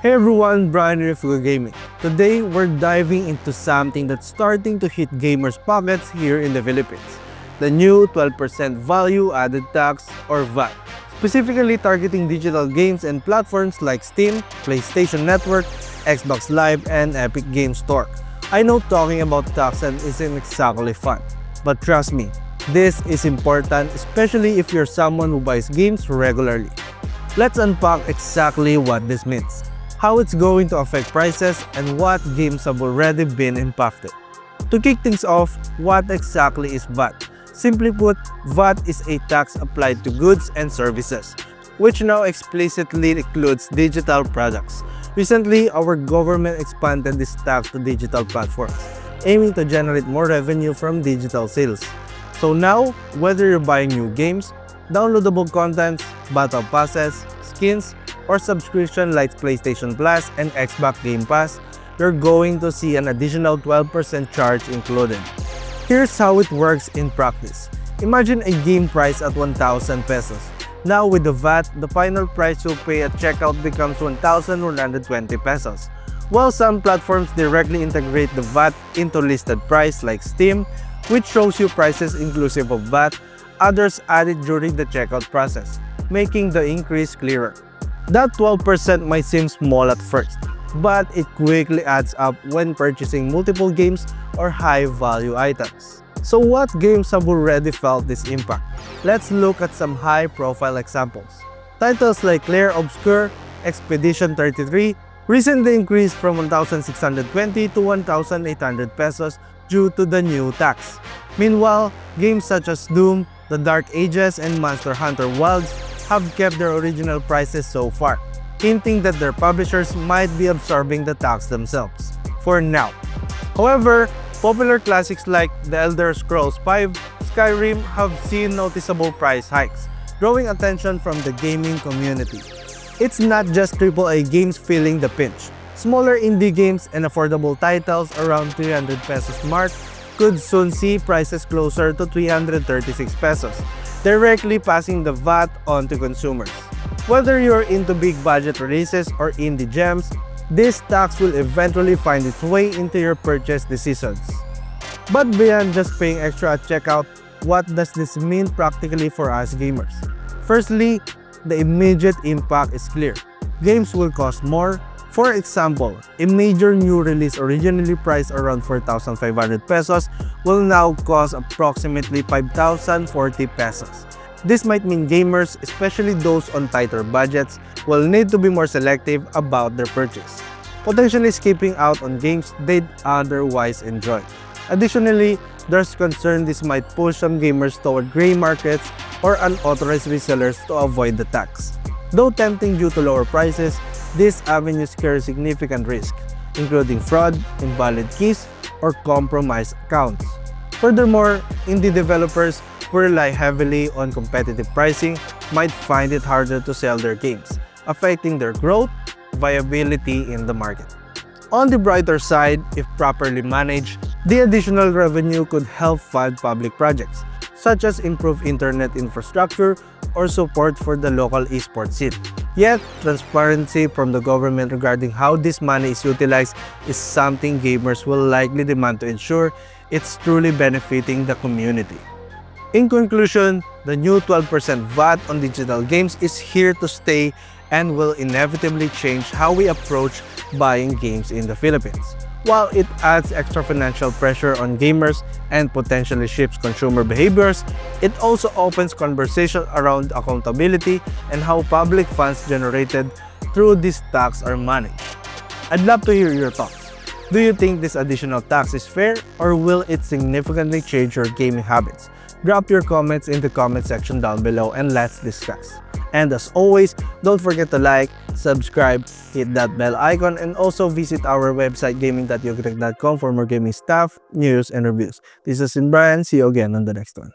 Hey everyone, Brian here for Gaming. Today, we're diving into something that's starting to hit gamers' pockets here in the Philippines. The new 12% value-added tax or VAT, specifically targeting digital games and platforms like Steam, PlayStation Network, Xbox Live, and Epic Games Store. I know talking about tax isn't exactly fun, but trust me, this is important, especially if you're someone who buys games regularly. Let's unpack exactly what this means, how it's going to affect prices, and what games have already been impacted. To kick things off, what exactly is VAT? Simply put, VAT is a tax applied to goods and services, which now explicitly includes digital products. Recently, our government expanded this tax to digital platforms, aiming to generate more revenue from digital sales. So now, whether you're buying new games, downloadable contents, battle passes, skins, or subscription like PlayStation Plus and Xbox Game Pass, you're going to see an additional 12% charge included. Here's how it works in practice. Imagine a game price at 1,000 pesos. Now with the VAT, the final price you'll pay at checkout becomes 1,120 pesos. While some platforms directly integrate the VAT into listed price like Steam, which shows you prices inclusive of VAT, others add it during the checkout process, making the increase clearer. That 12% might seem small at first, but it quickly adds up when purchasing multiple games or high-value items. So what games have already felt this impact? Let's look at some high-profile examples. Titles like Clair Obscur, Expedition 33 recently increased from 1,620 to 1,800 pesos due to the new tax. Meanwhile, games such as Doom, The Dark Ages, and Monster Hunter Wilds have kept their original prices so far, hinting that their publishers might be absorbing the tax themselves, for now. However, popular classics like The Elder Scrolls V, Skyrim have seen noticeable price hikes, drawing attention from the gaming community. It's not just AAA games feeling the pinch. Smaller indie games and affordable titles around 300 pesos mark could soon see prices closer to 336 pesos, directly passing the VAT on to consumers. Whether you're into big budget releases or indie gems, this tax will eventually find its way into your purchase decisions. But beyond just paying extra at checkout, what does this mean practically for us gamers? Firstly, the immediate impact is clear. Games will cost more. For example, a major new release originally priced around 4,500 pesos will now cost approximately 5,040 pesos. This might mean gamers, especially those on tighter budgets, will need to be more selective about their purchase, potentially skipping out on games they'd otherwise enjoy. Additionally, there's concern this might push some gamers toward gray markets or unauthorized resellers to avoid the tax. Though tempting due to lower prices, these avenues carry significant risk, including fraud, invalid keys, or compromised accounts. Furthermore, indie developers who rely heavily on competitive pricing might find it harder to sell their games, affecting their growth, viability in the market. On the brighter side, if properly managed, the additional revenue could help fund public projects, such as improved internet infrastructure or support for the local esports scene. Yet, transparency from the government regarding how this money is utilized is something gamers will likely demand to ensure it's truly benefiting the community. In conclusion, the new 12% VAT on digital games is here to stay and will inevitably change how we approach buying games in the Philippines. While it adds extra financial pressure on gamers and potentially shifts consumer behaviors, it also opens conversation around accountability and how public funds generated through this tax are managed. I'd love to hear your thoughts. Do you think this additional tax is fair, or will it significantly change your gaming habits? Drop your comments in the comment section down below and let's discuss. And as always, don't forget to like, subscribe, hit that bell icon, and also visit our website gaming.yogurek.com for more gaming stuff, news, and reviews. This is Brian. See you again on the next one.